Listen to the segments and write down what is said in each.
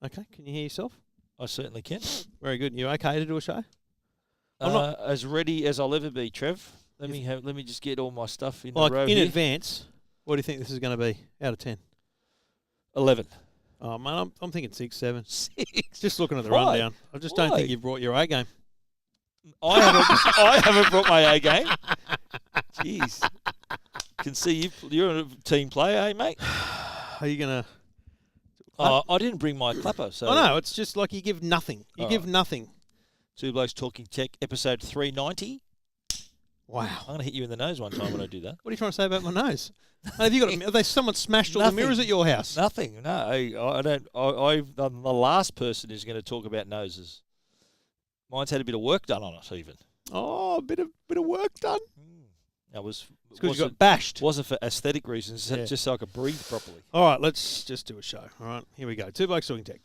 Okay, can you hear yourself? I certainly can. Very good. You okay to do a show? I'm not as ready as I'll ever be, Trev. Let me just get all my stuff in a row in here. advance, what do you think this is going to be out of 10? 11. Oh, man, I'm thinking 6, 7. 6. Just looking at the Why? rundown. I just don't think you've brought your A game. I haven't brought my A game. Jeez. Can see you're a team player, eh, mate? Are you going to... I didn't bring my clapper. So. Oh, no, it's just like you give nothing. You give nothing. Two Blokes Talking Tech, episode 390. Wow. I'm going to hit you in the nose one time when I do that. What are you trying to say about my nose? Have someone smashed all the mirrors at your house? Nothing. No, I don't. I'm the last person who's going to talk about noses. Mine's had a bit of work done on it, even. Oh, a bit of work done. That was because you got bashed. Wasn't for aesthetic reasons, just so I could breathe properly. All right, let's just do a show. All right, here we go. Two Blokes Talking Tech.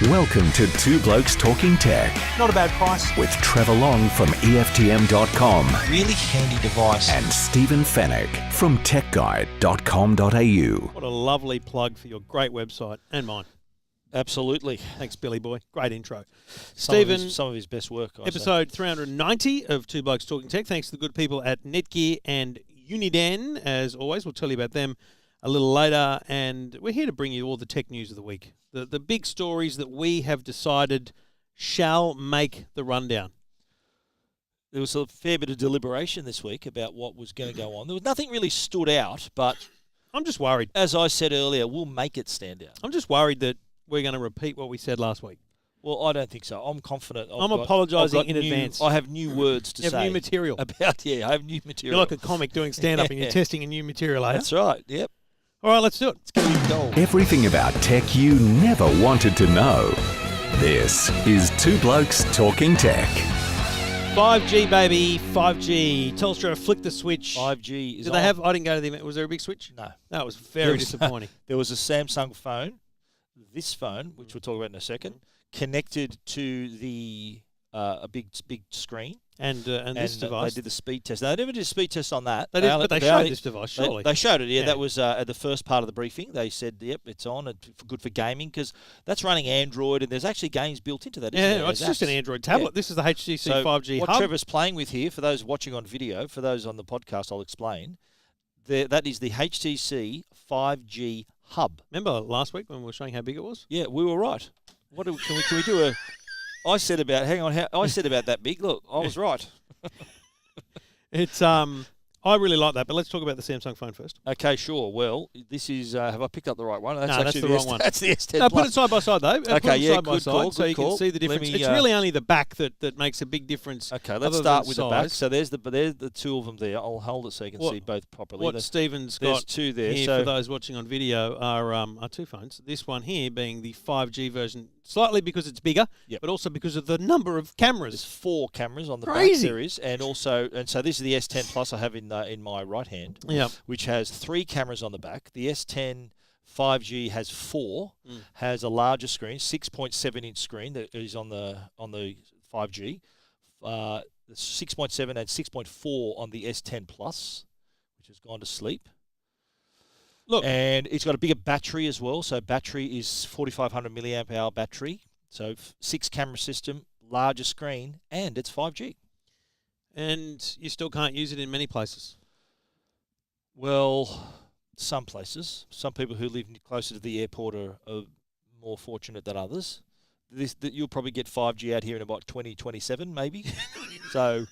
Welcome to Two Blokes Talking Tech. Not a bad price. With Trevor Long from EFTM.com. Really handy device. And Stephen Fennick from techguide.com.au. What a lovely plug for your great website and mine. Absolutely. Thanks, Billy Boy. Great intro. Stephen, some of his best work. Episode 390 of Two Blokes Talking Tech. Thanks to the good people at Netgear and Uniden. As always, we'll tell you about them a little later. And we're here to bring you all the tech news of the week. The big stories that we have decided shall make the rundown. There was a fair bit of deliberation this week about what was going to go on. There was nothing really stood out, but I'm just worried. As I said earlier, we'll make it stand out. I'm just worried that we're going to repeat what we said last week. Well, I don't think so. I'm confident. I'm apologising in advance. I have new words to say. You have new material. I have new material. You're like a comic doing stand-up and you're testing a new material, eh? That's right, yep. All right, let's do it. It's going to be dull. Everything about tech you never wanted to know. This is Two Blokes Talking Tech. 5G, baby. 5G. Telstra flicked the switch. 5G is Did they have... I didn't go to the event. Was there a big switch? No. That was very disappointing. There was a Samsung phone, this phone, which we'll talk about in a second, connected to the a big screen. And this device. They did the speed test. Now, they never did a speed test on that. They showed this device, surely. They showed it, yeah. That was at the first part of the briefing. They said, yep, it's on. It's good for gaming because that's running Android and there's actually games built into that, isn't there? It's just an Android tablet. Yeah. This is the HTC 5G what hub. What Trevor's playing with here, for those watching on video, for those on the podcast, I'll explain. That is the HTC 5G hub. Remember last week when we were showing how big it was? Yeah, we were right. Can we do a... I said about that big. Look, I was right. It's I really like that, but let's talk about the Samsung phone first. Okay, sure. Well, this is have I picked up the right one? That's the wrong one. That's the S10 No, put it side by side though. Okay, yeah, side by good side, call. So you can see the difference. It's really only the back that makes a big difference. Okay, let's start with the back. So there's the two of them there. I'll hold it so you can see both properly. What Stephen's got two there. Here for those watching on video are two phones. This one here being the 5G version, slightly because it's bigger, but also because of the number of cameras. There's 4 cameras on the Crazy. back series, and so this is the S10 Plus I have in my right hand, which has 3 cameras on the back. The S10 5G has 4, has a larger screen, 6.7-inch screen that is on the 5G, 6.7 and 6.4 on the S10 Plus, which has gone to sleep. Look, and it's got a bigger battery as well. So battery is 4,500 milliamp hour battery. So 6 camera system, larger screen, and it's 5G. And you still can't use it in many places. Well, some places. Some people who live closer to the airport are more fortunate than others. You'll probably get 5G out here in about 2027, maybe. So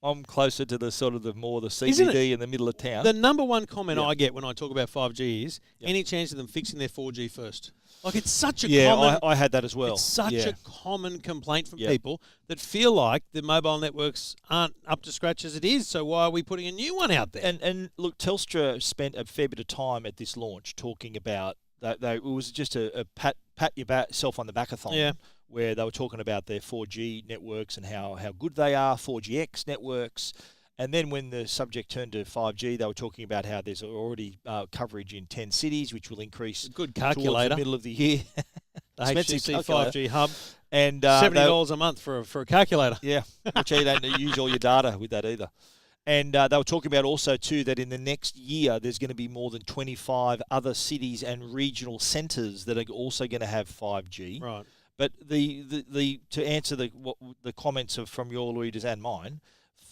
I'm closer to the sort of the CBD in the middle of town. The number one comment I get when I talk about 5G is any chance of them fixing their 4G first. Like, it's such a common... I had that as well. It's such a common complaint from people that feel like the mobile networks aren't up to scratch as it is, so why are we putting a new one out there? And look, Telstra spent a fair bit of time at this launch talking about that. It was just a pat yourself on the back-a-thon, where they were talking about their 4G networks and how good they are, 4GX networks. And then when the subject turned to 5G, they were talking about how there's already coverage in 10 cities, which will increase good calculator towards the middle of the year. The HTC 5G hub. And $70 a month for a calculator. Yeah, which you don't use all your data with that either. And they were talking about also, too, that in the next year, there's going to be more than 25 other cities and regional centres that are also going to have 5G. Right. But the to answer the comments from your readers and mine,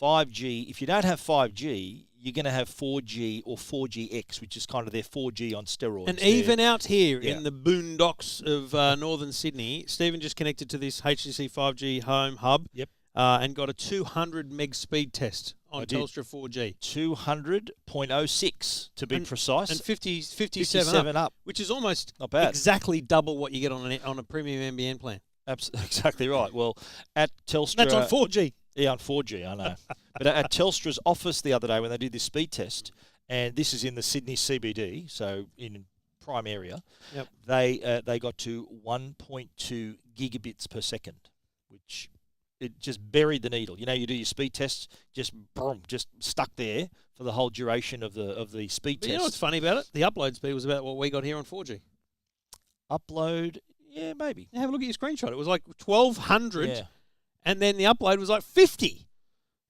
5G, if you don't have 5G, you're going to have 4G or 4GX, which is kind of their 4G on steroids. And even out here in the boondocks of northern Sydney, Stephen just connected to this HTC 5G home hub. Yep. And got a 200 meg speed test on Telstra 4G. 200.06 to be precise. And 57 up. Which is almost not bad. Exactly double what you get on a premium NBN plan. Exactly right. Well, at Telstra... That's on 4G. Yeah, on 4G, I know. But at Telstra's office the other day when they did this speed test, and this is in the Sydney CBD, so in prime area, they got to 1.2 gigabits per second, which... It just buried the needle. You know, you do your speed tests, just boom, just stuck there for the whole duration of the speed test. You know what's funny about it? The upload speed was about what we got here on 4G. Upload, yeah, maybe. Have a look at your screenshot. It was like 1,200, and then the upload was like 50.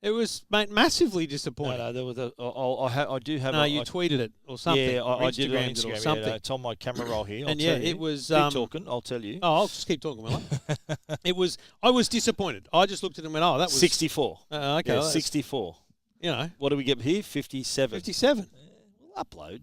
It was, mate, massively disappointing. No, there was I do have. No, you tweeted it or something. Yeah, I did it on Instagrammed Instagram. or something. It's on my camera roll here. And it was. Keep talking. I'll tell you. Oh, I'll just keep talking, will I? It was. I was disappointed. I just looked at it and went, "Oh, that was 64." Okay, yeah, well, 64. You know, what do we get here? 57. 57. Upload.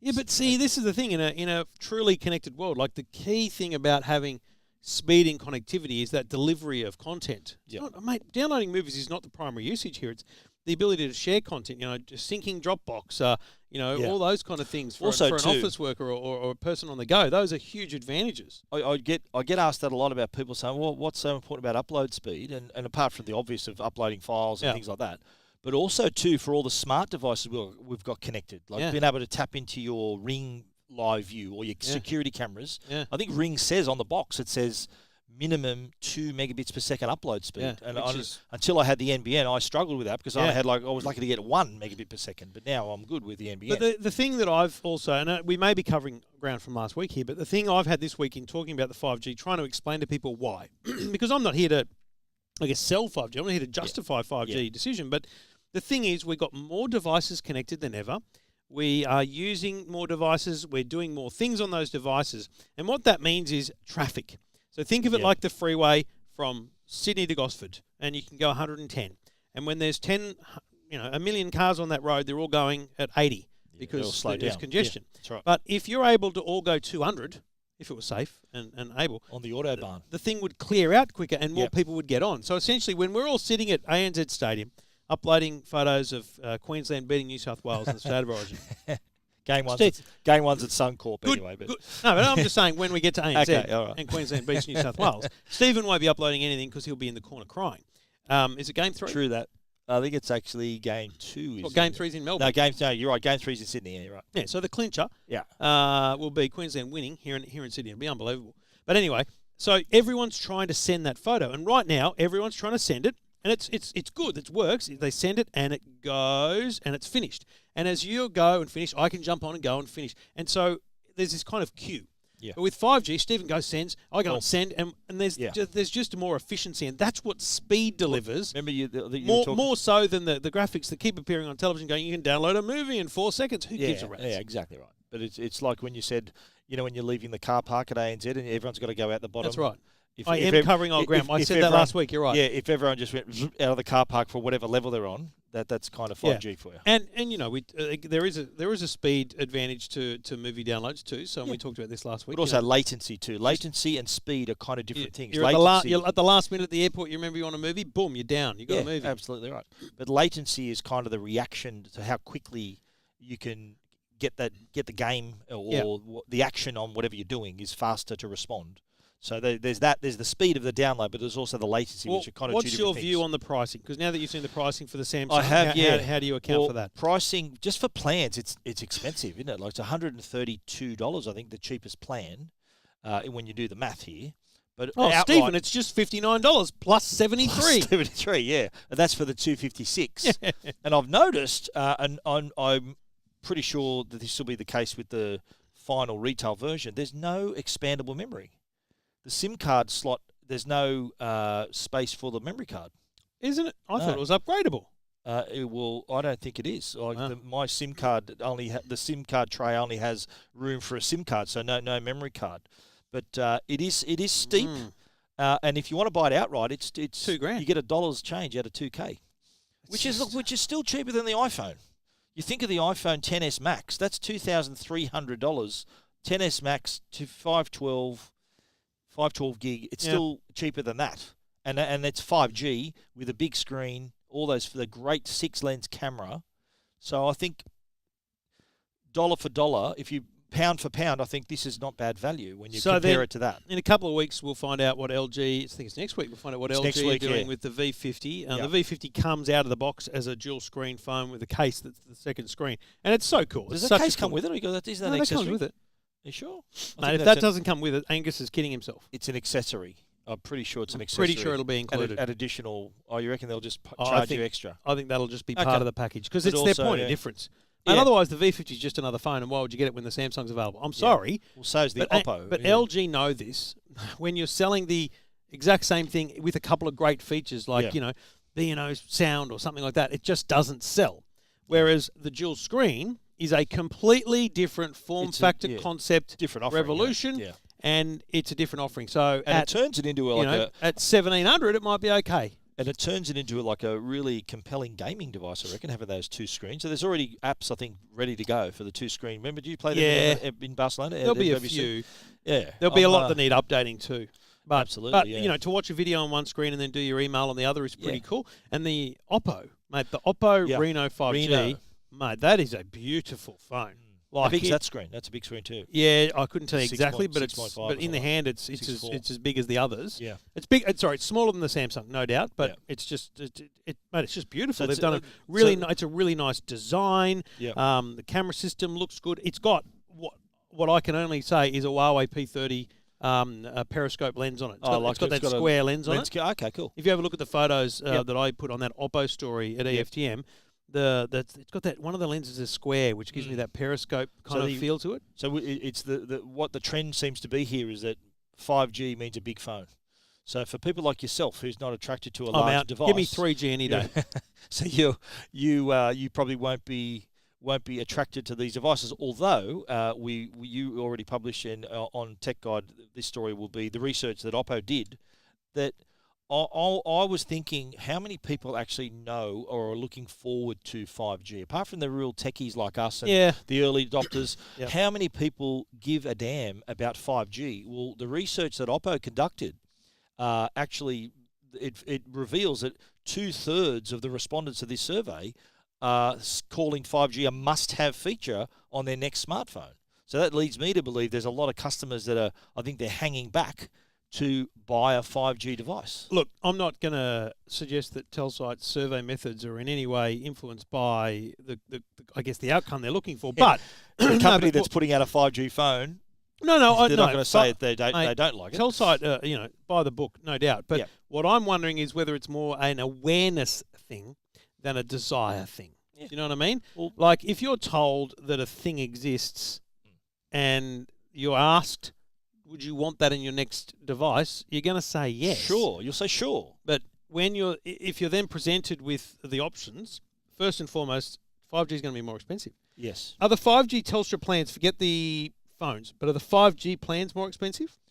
Yeah, but see, this is the thing in a truly connected world. Like the key thing about having speed and connectivity is that delivery of content. Mate, downloading movies is not the primary usage here. It's the ability to share content, just syncing Dropbox, all those kind of things for an office worker or a person on the go. Those are huge advantages. I get asked that a lot about people saying, well, what's so important about upload speed? And apart from the obvious of uploading files and things like that, but also, too, for all the smart devices we've got connected, like being able to tap into your Ring Live View or your security cameras. Yeah. I think Ring says on the box, it says minimum 2 megabits per second upload speed. Yeah, and until I had the NBN, I struggled with that because I was lucky to get 1 megabit per second. But now I'm good with the NBN. But the thing that I've also, and we may be covering ground from last week here, but the thing I've had this week in talking about the 5G, trying to explain to people why, because I'm not here to, sell 5G. I'm not here to justify 5G decision. But the thing is, we've got more devices connected than ever. We are using more devices. We're doing more things on those devices. And what that means is traffic. So think of it like the freeway from Sydney to Gosford, and you can go 110. And when there's a million cars on that road, they're all going at 80 because there's congestion. Yeah, that's right. But if you're able to all go 200, if it was safe and able, on the Autobahn, the thing would clear out quicker and more people would get on. So essentially, when we're all sitting at ANZ Stadium, uploading photos of Queensland beating New South Wales in the State of Origin. Game one's at Suncorp anyway. But. No, but I'm just saying when we get to ANZ and Queensland beats New South Wales, Stephen won't be uploading anything because he'll be in the corner crying. Is it Game 3? True that. I think it's actually Game 2. Game 3's in Melbourne. No, you're right. Game 3's in Sydney. Yeah, you're right. Yeah, so the clincher will be Queensland winning here in Sydney. It'll be unbelievable. But anyway, so everyone's trying to send that photo. And right now, everyone's trying to send it. And it's good. It works. They send it and it goes and it's finished. And as you go and finish, I can jump on and go and finish. And so there's this kind of queue. Yeah. But with 5G, Stephen goes sends, I go and send, and there's just more efficiency, and that's what speed delivers. Remember more so than the graphics that keep appearing on television going, you can download a movie in 4 seconds. Who gives a rat's? Yeah, exactly right. But it's like when you said, when you're leaving the car park at ANZ and everyone's got to go out the bottom. That's right. I am covering old ground. I said that last week. You're right. Yeah, if everyone just went out of the car park for whatever level they're on, that's kind of 5G for you. And there is a speed advantage to movie downloads too. So we talked about this last week. But also latency too. Latency and speed are kind of different things. You're at the last minute at the airport. You remember you want a movie. Boom, you're down. You got a movie. Absolutely right. But latency is kind of the reaction to how quickly you can get the game or the action on whatever you're doing is faster to respond. So there's the speed of the download, but there's also the latency, which are kind of two different things. What's your view on the pricing? Because now that you've seen the pricing for the Samsung, I have, how do you account for that? Pricing, just for plans, it's expensive, isn't it? Like it's $132, I think, the cheapest plan when you do the math here. But Stephen, it's just $59 plus $73. $73, yeah. And that's for the 256. And I've noticed, and I'm pretty sure that this will be the case with the final retail version, there's no expandable memory. The SIM card slot, there's no space for the memory card. Isn't it? I thought it was upgradable. It will. I don't think it is. Like Wow. my SIM card the SIM card tray only has room for a SIM card, so no memory card. But it is steep, and if you want to buy it outright, it's $2,000. You get $1 change out of $2K, which is still cheaper than the iPhone. You think of the iPhone XS Max, that's $2,300. XS Max to 512 gig. It's still cheaper than that, and it's 5G with a big screen. All those for the great 6-lens camera. So I think dollar for dollar, if you pound for pound, I think this is not bad value when you compare it to that. In a couple of weeks, we'll find out what LG. I think it's next week. We'll find out what LG are doing with the V50. The V50 comes out of the box as a dual screen phone with a case that's the second screen, and it's so cool. Does the case come with it? Or you go, that is that that accessory? comes with it. Are you sure? Mate, if that doesn't come with it, Angus is kidding himself. It's an accessory. I'm pretty sure it's an accessory. Pretty sure it'll be included. At additional. Oh, you reckon they'll just charge you extra? I think that'll just be part of the package because it's their point of difference. Yeah. And otherwise, the V50 is just another phone, and why would you get it when the Samsung's available? I'm sorry. Well, so's the Oppo. But LG know this. When you're selling the exact same thing with a couple of great features like, B&O sound or something like that, it just doesn't sell. Whereas the dual screen is a completely different form factor concept, different offering, revolution. Yeah. And it's a different offering. So it turns it into at $1,700, it might be okay. And it turns it into like a really compelling gaming device, I reckon, having those two screens. So there's already apps, I think, ready to go for the two screen. Remember, did you play them in Barcelona? There'll be a few. Yeah. There'll be a lot that need updating too. But, absolutely. But, to watch a video on one screen and then do your email on the other is pretty cool. And the Oppo, mate, the Oppo Reno 5G, mate, that is a beautiful phone. How big's that screen? That's a big screen too. Yeah, I couldn't tell you exactly, but but in the hand it's as big as the others. Yeah, it's big. It's smaller than the Samsung, no doubt, but it's just it's just beautiful. They've done it's a really nice design. Yeah. The camera system looks good. It's got what I can only say is a Huawei P30 a periscope lens on it. It's got that square lens on it. Okay, cool. If you have a look at the photos that I put on that Oppo story at EFTM. It's got that one of the lenses is square, which gives me that periscope kind of feel to it. So it's what the trend seems to be here is that 5G means a big phone. So for people like yourself who's not attracted to a large device, give me 3G any day. So you probably won't be attracted to these devices. Although you already published on Tech Guide, this story will be the research that Oppo did that. I was thinking, how many people actually know or are looking forward to 5G? Apart from the real techies like us and the early adopters, how many people give a damn about 5G? Well, the research that Oppo conducted actually it reveals that 2/3 of the respondents to this survey are calling 5G a must-have feature on their next smartphone. So that leads me to believe there's a lot of customers that I think they're hanging back to buy a 5G device. Look, I'm not going to suggest that Telsight's survey methods are in any way influenced by the outcome they're looking for. But the company that's putting out a 5G phone, they're not going to say they don't like it. Telsigt, by the book, no doubt. But what I'm wondering is whether it's more an awareness thing than a desire thing. Yeah. You know what I mean? Well, like if you're told that a thing exists and you're asked, would you want that in your next device? You're going to say yes. Sure, you'll say sure. But if you're then presented with the options, first and foremost, 5G is going to be more expensive. Yes. Are the 5G Telstra plans, forget the phones, but are the 5G plans more expensive?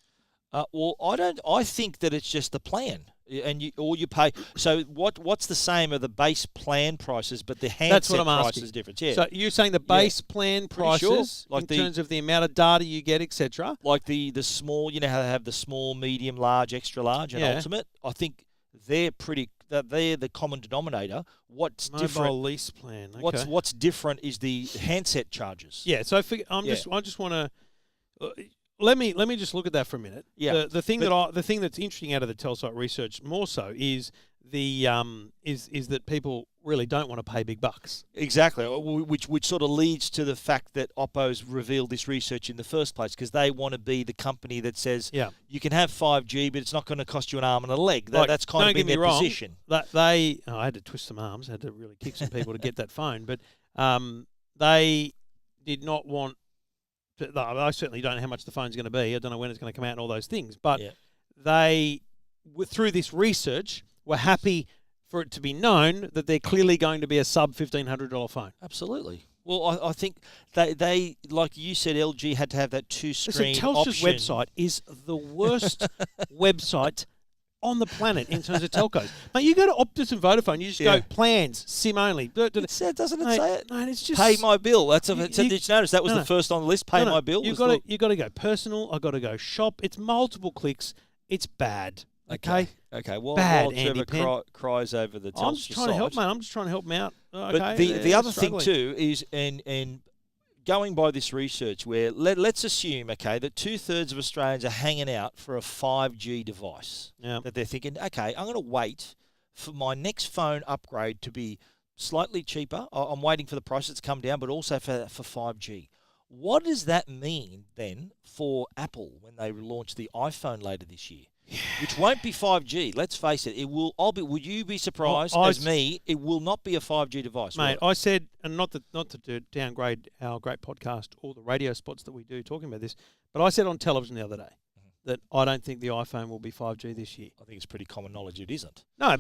I think that it's just the plan, and you pay. So what's the same are the base plan prices, but the handset price is different. Yeah. So you're saying the base plan prices, in terms of the amount of data you get, etc. Like the small, you know how they have the small, medium, large, extra large, and ultimate. I think they're the common denominator. What's Mobile different? Lease plan. Okay. What's different is the handset charges. Yeah. So I just want to. Let me just look at that for a minute. Yeah. The thing that's interesting out of the Telsite research more so is is that people really don't want to pay big bucks. Exactly, which sort of leads to the fact that Oppo's revealed this research in the first place because they want to be the company that says you can have 5G, but it's not going to cost you an arm and a leg. That's kind of been their position. I had to twist some arms, I had to really kick some people to get that phone, but they did not want. I certainly don't know how much the phone's going to be. I don't know when it's going to come out and all those things. But they, through this research, were happy for it to be known that they're clearly going to be a sub $1,500 phone. Absolutely. Well, I think they like you said, LG had to have that two-screen Telstra's option. website is the worst website on the planet in terms of telcos. Mate, you go to Optus and Vodafone, you just go plans, SIM only. Doesn't it say it? No, it's just pay my bill. Did you notice that was the first on the list? Pay my bill. You've got to go personal. I've got to go shop. It's multiple clicks. It's bad. Okay. While Andy Trevor cries over the Telstra I'm just trying to help, mate. I'm just trying to help him out. Okay. But the other thing too is, and going by this research, where let's assume, that 2/3 of Australians are hanging out for a 5G device. Yeah. That they're thinking, I'm going to wait for my next phone upgrade to be slightly cheaper. I'm waiting for the prices to come down, but also for 5G. What does that mean then for Apple when they launch the iPhone later this year? Which won't be 5G. Let's face it. It will. Would you be surprised as me? It will not be a 5G device, mate. I said, and not to downgrade our great podcast or the radio spots that we do talking about this, but I said on television the other day that I don't think the iPhone will be 5G this year. I think it's pretty common knowledge it isn't. No,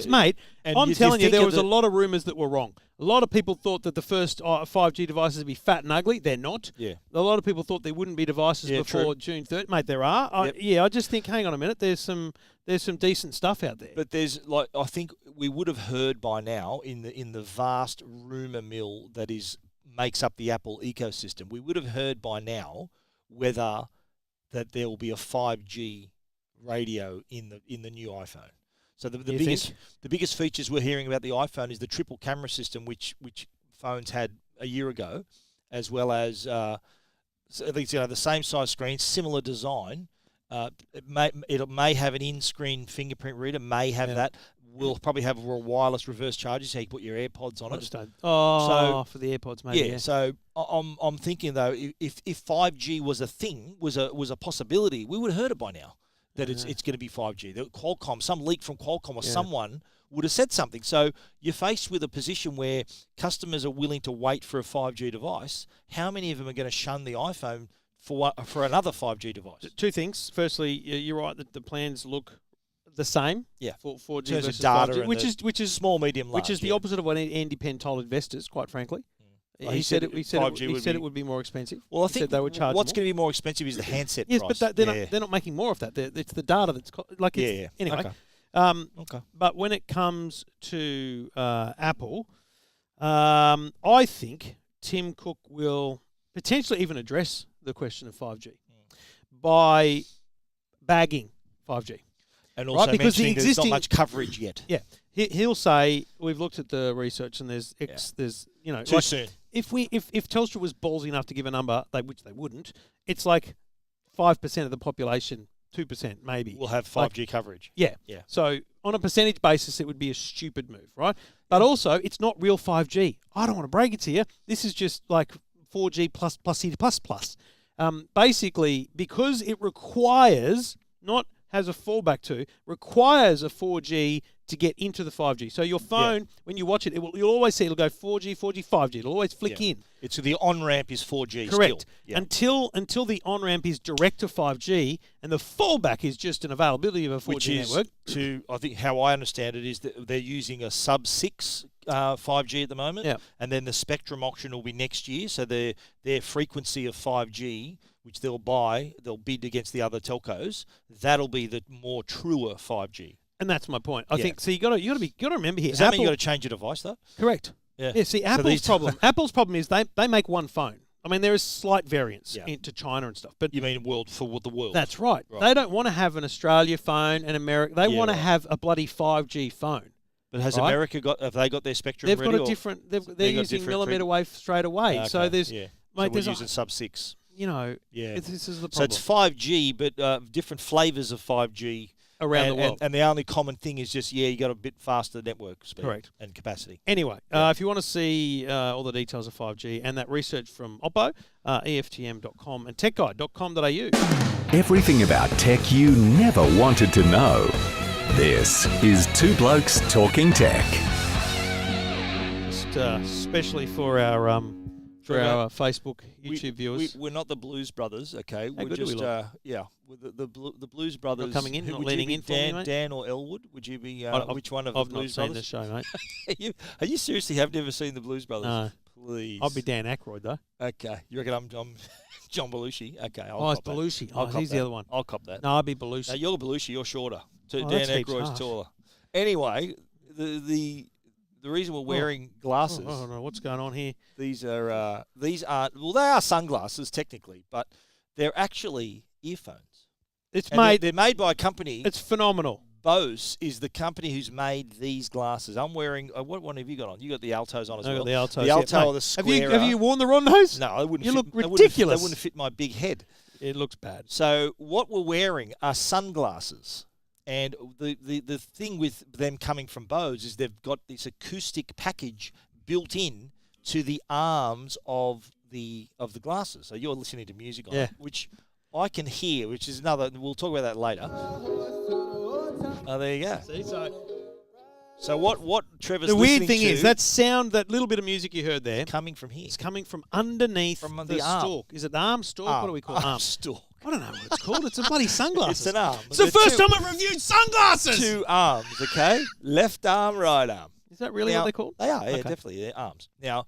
mate. I'm telling you, there was a lot of rumours that were wrong. A lot of people thought that the first 5G devices would be fat and ugly. They're not. Yeah. A lot of people thought there wouldn't be devices before June 3rd. Mate, there are. I just think, hang on a minute, there's some decent stuff out there. But there's I think we would have heard by now in the vast rumour mill that makes up the Apple ecosystem. We would have heard by now whether that there will be a 5G radio in the new iPhone. So the biggest features we're hearing about the iPhone is the triple camera system, which phones had a year ago, as well as the same size screen, similar design. It may have an in-screen fingerprint reader, may have that. We'll probably have a wireless reverse charger, so you can put your AirPods on it. For the AirPods, maybe. Yeah. So I'm thinking though, if 5G was a thing, was a possibility, we would have heard it by now that it's going to be 5G. That Qualcomm, some leak from Qualcomm or someone would have said something. So you're faced with a position where customers are willing to wait for a 5G device. How many of them are going to shun the iPhone for another 5G device? Two things. Firstly, you're right that the plans look the same. Yeah. For 4G in terms versus of data, 5G, which is small, medium, large. Which is the opposite of what Andy Penn told investors, quite frankly. He said it would be more expensive. Well, I think they would charge what's going to be more expensive is the handset price. Yes, but they're not making more of that. It's the data that's anyway. Okay. But when it comes to Apple, I think Tim Cook will potentially even address the question of 5G by bagging 5G. And also mentioning there's not much coverage yet. Yeah. He'll say, we've looked at the research and there's too soon. If Telstra was ballsy enough to give a number, which they wouldn't, it's like 5% of the population, 2% maybe, will have 5G coverage. Yeah. So on a percentage basis, it would be a stupid move, right? But also, it's not real 5G. I don't want to break it to you. This is just like 4G plus C plus. Basically, because it requires, not has a fallback to, requires a 4G to get into the 5G. So your phone, when you watch it, you'll always see it'll go 4G, 5G. It'll always flick in. It's the on-ramp is 4G. Correct. Still. Until the on-ramp is direct to 5G, and the fallback is just an availability of a 4G network. I think how I understand it is that they're using a sub-6 5G at the moment, and then the spectrum auction will be next year. So their frequency of 5G, which they'll bid against the other telcos, that'll be the more truer 5G. And that's my point. I think so. You got to remember here. Does that mean you got to change your device though? Correct. Yeah. See, Apple's problem is they make one phone. I mean, there is slight variance into China and stuff, but you mean for the world? That's right. They don't want to have an Australia phone and America. They want to have a bloody 5G phone. But has America have they got their spectrum They've ready? Got a different. They're using millimetre wave straight away. Okay. So there's. Yeah. Mate, so we're using sub-6. This is the problem. So it's 5G, but different flavours of 5G around the world. And the only common thing is just, you got a bit faster network speed. Correct. And capacity. Anyway, if you want to see all the details of 5G and that research from Oppo, EFTM.com and techguide.com.au. Everything about tech you never wanted to know. This is Two Blokes Talking Tech. Just especially for our for our Facebook, YouTube viewers. We're not the Blues Brothers, okay? How We're good do we just, look? we're the Blues Brothers. Not coming in, Who not would leaning you in be, for me, mate? Dan or Elwood? Would you be which one of I've the Blues not Brothers? seen the show, mate. Are you seriously have never seen the Blues Brothers? No. Please. I'll be Dan Aykroyd, though. Okay. You reckon I'm John Belushi? Okay, I'll It's cop that. Belushi. I'll Oh, cop he's that. the other one. I'll cop that. No, I'll be Belushi. No, you're Belushi. You're shorter. Dan that's heaps Aykroyd's harsh. taller. Anyway, the reason we're wearing glasses. Oh, no, what's going on here? These aren't. Well, they are sunglasses technically, but they're actually earphones. It's And made. They're made by a company. It's phenomenal. Bose is the company who's made these glasses. I'm wearing. What one have you got on? You got the Altos on as I well. got the Altos. The yeah. Alto Mate, or the Square. have you worn the Rondos? No, I wouldn't. You fit, look they ridiculous. They wouldn't fit my big head. It looks bad. So what we're wearing are sunglasses. And the thing with them coming from Bose is they've got this acoustic package built in to the arms of the glasses. So you're listening to music on it, which I can hear, which is another. We'll talk about that later. Oh, there you go. See, So what Trevor's the weird listening thing to is that little bit of music you heard there coming from here. is coming from underneath From the the arm. stalk. Is it the arm stalk? What do we call it? Arm. Stalk. I don't know what it's called. It's a bloody sunglasses. It's an arm. It's the They're first two- time I've reviewed sunglasses. Two arms, okay? Left arm, right arm. Is that really Now, what they're called? They are, yeah, Okay. definitely. They're arms. Now,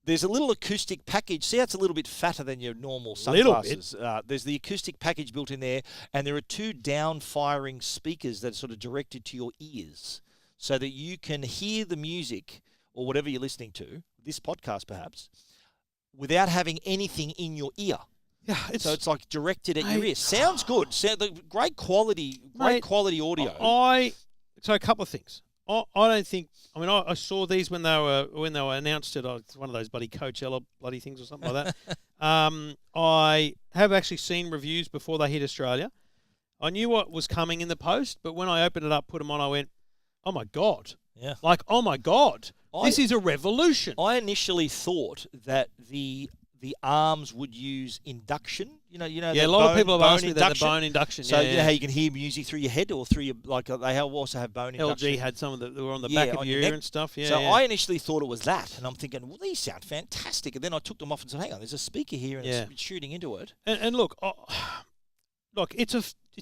there's a little acoustic package. See, it's a little bit fatter than your normal Little sunglasses. There's the acoustic package built in there, and there are two down-firing speakers that are sort of directed to your ears so that you can hear the music or whatever you're listening to, this podcast perhaps, without having anything in your ear. Yeah, So it's like directed at your ear. Sounds good. Great quality audio. So a couple of things. I don't think. I mean, I saw these when they were announced it. It's one of those bloody Coachella bloody things or something like that. I have actually seen reviews before they hit Australia. I knew what was coming in the post, but when I opened it up, put them on, I went, "Oh my god!" Yeah. Like, "Oh my god, this is a revolution." I initially thought that the arms would use induction. You know. Yeah, a lot of people have asked me that the bone induction. So yeah, you know how you can hear music through your head or through your they also have bone induction. LG had some of that were on the back of on your neck. ear and stuff. Yeah. So yeah. I initially thought it was that, and I'm thinking, well, these sound fantastic. And then I took them off and said, hang on, there's a speaker here, and it's shooting into it. And look, it's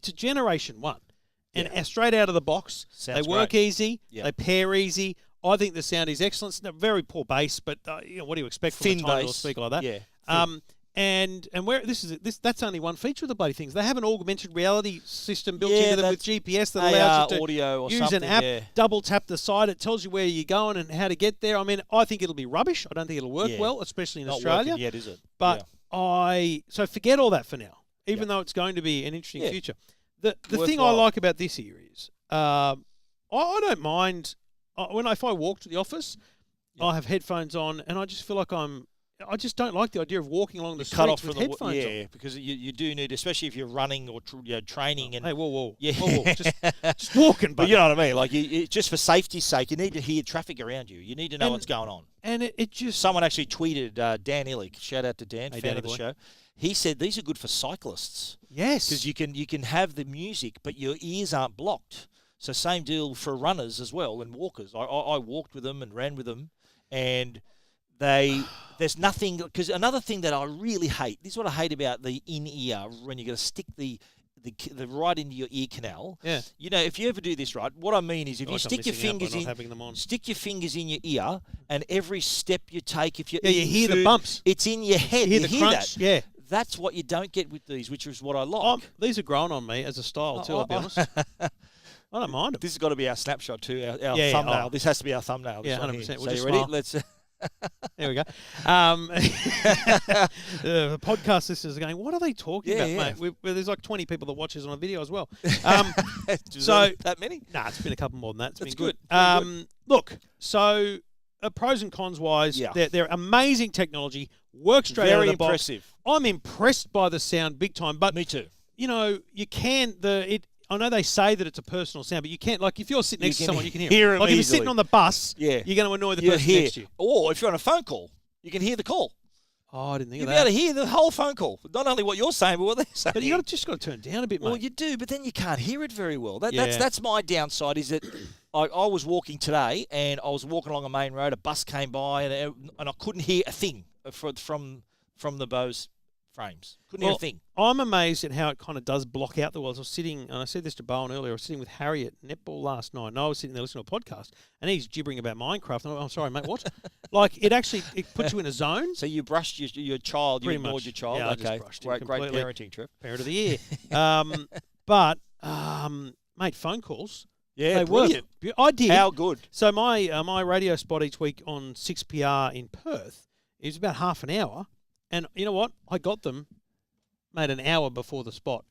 a generation one, and straight out of the box, Sounds they work great. easy, Yeah. they pair easy. I think the sound is excellent. It's a very poor bass, but what do you expect from Thin a tiny little bass. speaker like that? Yeah. And where that's only one feature of the bloody things. They have an augmented reality system built into them with GPS that allows you to audio or use something, an app, yeah. double tap the side. It tells you where you're going and how to get there. I mean, I think it'll be rubbish. I don't think it'll work well, especially in Not Australia. working yet, is it? But Yeah. so forget all that for now, even though it's going to be an interesting future. The thing I Worthwhile. like about this here is I don't mind if I walk to the office, I have headphones on, and I just feel like I just don't like the idea of walking along the cut off streets with from headphones yeah, because you do need, especially if you're running or training and on. Hey, whoa. Yeah. Whoa. Just walking, but you know what I mean. Like just for safety's sake, you need to hear traffic around you. You need to know And- what's going on. And it just... Someone actually tweeted Dan Illick. Shout out to Dan, Hey, fan Danny of the boy. show. He said these are good for cyclists Yes. because you can have the music, but your ears aren't blocked. So same deal for runners as well and walkers. I walked with them and ran with them, and there's nothing, because another thing that I really hate, this is what I hate about the in-ear, when you're going to stick the right into your ear canal. Yeah. You know, if you ever do this right, what I mean is if you I'm stick your missing out by fingers not in, having them on. stick your fingers in your ear, and every step you take, if you're Yeah, you eating hear the food, bumps. it's in your head. You hear the crunch. that. Yeah. That's what you don't get with these, which is what I like. These are grown on me as a style too, I'll be honest. I don't mind them. This has got to be our snapshot too, our Yeah, thumbnail. oh. This has to be our thumbnail. Yeah, this one 100%. here. We'll So just you ready? smile. Let's. There we go. The podcast listeners are going, what are they talking about, mate? There's like 20 people that watch us on a video as well. So that many? Nah, it's been a couple more than that. It's That's been good. good. Very good. Look, so pros and cons wise, Yeah. they're amazing technology. Works straight out of Very the box. impressive. I'm impressed by the sound big time. But Me too. you know, you can I know they say that it's a personal sound, but you can't. Like if you're sitting next to someone, you can hear it. Like if you're easily. sitting on the bus, Yeah. you're going to annoy the You person hear, next to you. or if you're on a phone call, you can hear the call. Oh, I didn't think You'll of be able that. to hear the whole phone call. Not only what you're saying, but what they're saying. But you just got to turn it down a bit, mate. Well, you do, but then you can't hear it very well. Yeah. That's my downside. Is that I was walking today, and I was walking along a main road. A bus came by, and I couldn't hear a thing. from the Bose Frames. Couldn't hear a thing. I'm amazed at how it kind of does block out the world. I was sitting, and I said this to Bowen earlier, I was sitting with Harry at netball last night, and I was sitting there listening to a podcast, and he's gibbering about Minecraft. And I'm sorry, mate, what? Like, it puts you in a zone. So you brushed your child, you ignored your child? Yeah, okay. I just brushed him Great completely. parenting, Trev. Parent of the year. But, mate, phone calls. Yeah, they brilliant. work. I did. How good? So my radio spot each week on 6PR in Perth is about half an hour, and you know what? I got them, made an hour before the spot,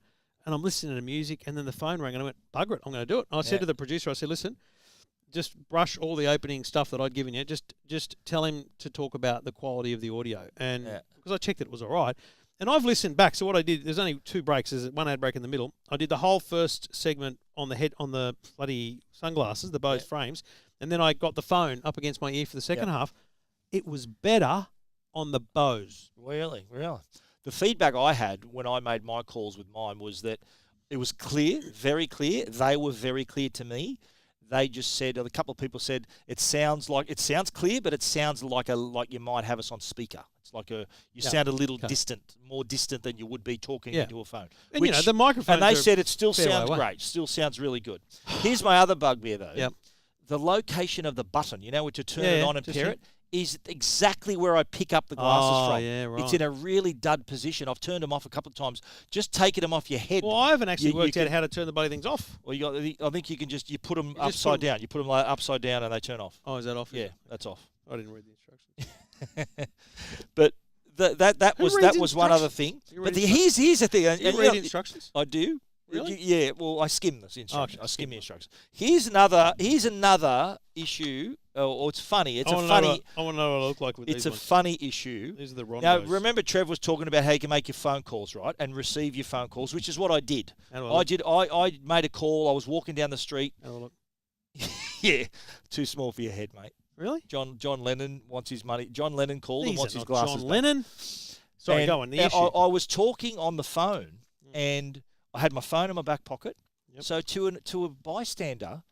and I'm listening to music, and then the phone rang, and I went, bugger it, I'm going to do it. And I said to the producer, I said, listen, just brush all the opening stuff that I'd given you. Just tell him to talk about the quality of the audio, and because I checked it was all right. And I've listened back. So what I did, there's only 2 breaks. There's one ad break in the middle. I did the whole first segment on the bloody sunglasses, the Bose Frames, and then I got the phone up against my ear for the second half. It was better on the Bose. Really? The feedback I had when I made my calls with mine was that it was clear, very clear. They were very clear to me. They just said, a couple of people said, it sounds clear, but it sounds like you might have us on speaker. It's like you sound a little distant, more distant than you would be talking into a phone. And the microphone. And they said it still sounds great, still sounds really good. Here's my other bugbear though. Yep. The location of the button, to turn it on and pair it, is exactly where I pick up the glasses from. Yeah, right. It's in a really dud position. I've turned them off a couple of times. Just taking them off your head. Well, I haven't actually worked out how to turn the bloody things off. Well, I think you can you put them upside down. You put them upside down and they turn off. Oh, is that off? Yeah, that's off. I didn't read the instructions. But that was one other thing. But here's the thing. You read instructions? I do. Really? Yeah. Well, I skim the instructions. Okay. I skim the instructions. Here's another issue. It's funny. I want to know what I look like with these ones. It's a funny issue. These are the Rondos. Now, remember Trevor was talking about how you can make your phone calls, right? And receive your phone calls, which is what I did. I made a call. I was walking down the street. Have a look. Yeah. Too small for your head, mate. Really? John Lennon wants his money. John Lennon called and wants his glasses John back. Lennon? Sorry, go on. The issue. I was talking on the phone, and I had my phone in my back pocket. Yep. So to a bystander,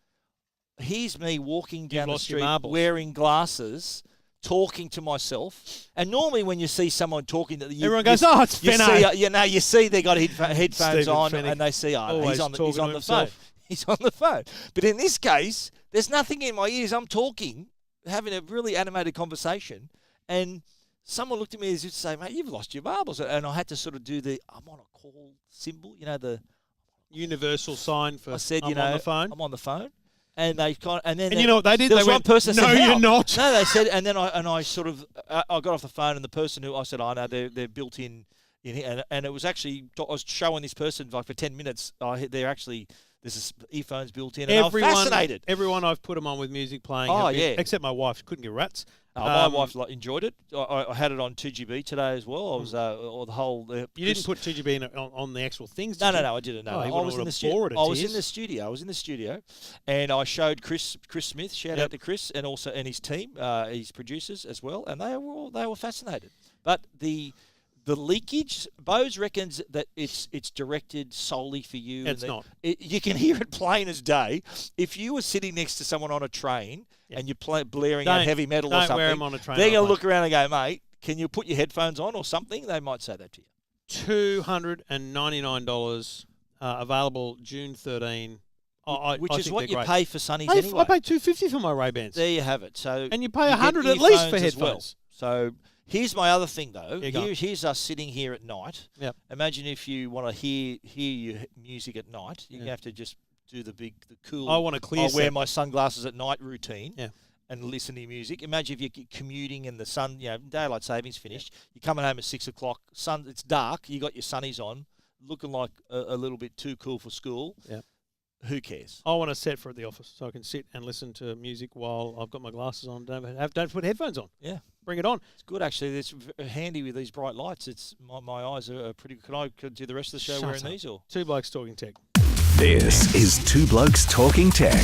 here's me walking down the street wearing glasses, talking to myself. And normally when you see someone talking, everyone goes, "Oh, it's Fenno." You see they got headphones Stephen on, Fennick. And they see, he's on the himself. phone. He's on the phone. But in this case, there's nothing in my ears. I'm talking, having a really animated conversation, and someone looked at me as if to say, "Mate, you've lost your marbles." And I had to sort of do the I'm on a call symbol, the universal sign for I said, I'm on the phone. I'm on the phone. And they you know what they did? There They was went, one person "No, said, you're not." No, they said, and then I sort of I got off the phone, and the person who I said, "I know they're built in here," and it was actually I was showing this person like for 10 minutes. They're actually there's earphones built in, and I was fascinated. Everyone I've put them on with music playing. Except my wife couldn't give rats. My wife enjoyed it. I had it on 2GB today as well. I was or the whole. You didn't put 2GB on the actual things. No, I didn't. No, I was in the studio. I was in the studio, and I showed Chris Smith. Shout out to Chris and his team, his producers as well, and they were fascinated. But the leakage, Bose reckons that it's directed solely for you. It's not. You can hear it plain as day. If you were sitting next to someone on a train and you're blaring out heavy metal or something, wear them on a train. they're going to look around and go, "Mate, can you put your headphones on or something?" They might say that to you. $299, available June 13. Which is what you pay for Sunnies anyway. I pay $250 for my Ray-Bans. There you have it. So and you pay $100 at least for headphones. Well. So here's my other thing, though. Yeah, here's us sitting here at night. Yep. Imagine if you want to hear your music at night. You have to just do the cool. I want a clear. I'll wear my sunglasses at night routine. Yeah. And listen to your music. Imagine if you're commuting and the sun, daylight savings finished. You're coming home at 6 o'clock. It's dark. You got your sunnies on, looking like a little bit too cool for school. Yeah. Who cares? I want a set for at the office so I can sit and listen to music while I've got my glasses on. Don't put headphones on. Yeah. Bring it on. It's good, actually. It's handy with these bright lights. It's my eyes are pretty good. Can I do the rest of the show wearing these? Or? Two Blokes Talking Tech. This is Two Blokes Talking Tech.